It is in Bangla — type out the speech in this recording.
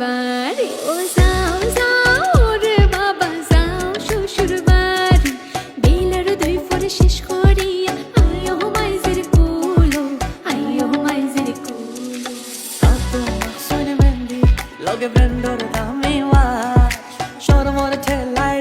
বাড়ি ও যাও যাও রে বাবা যাও শ্বশুর বাড়ি বেলার দুই ফরে শেষ করিয়া আয়ো মাইজের কুলো আয়ো মাইজের কুলো Tanto sono mendi, lo che prendo da me va. Sono morte l'hai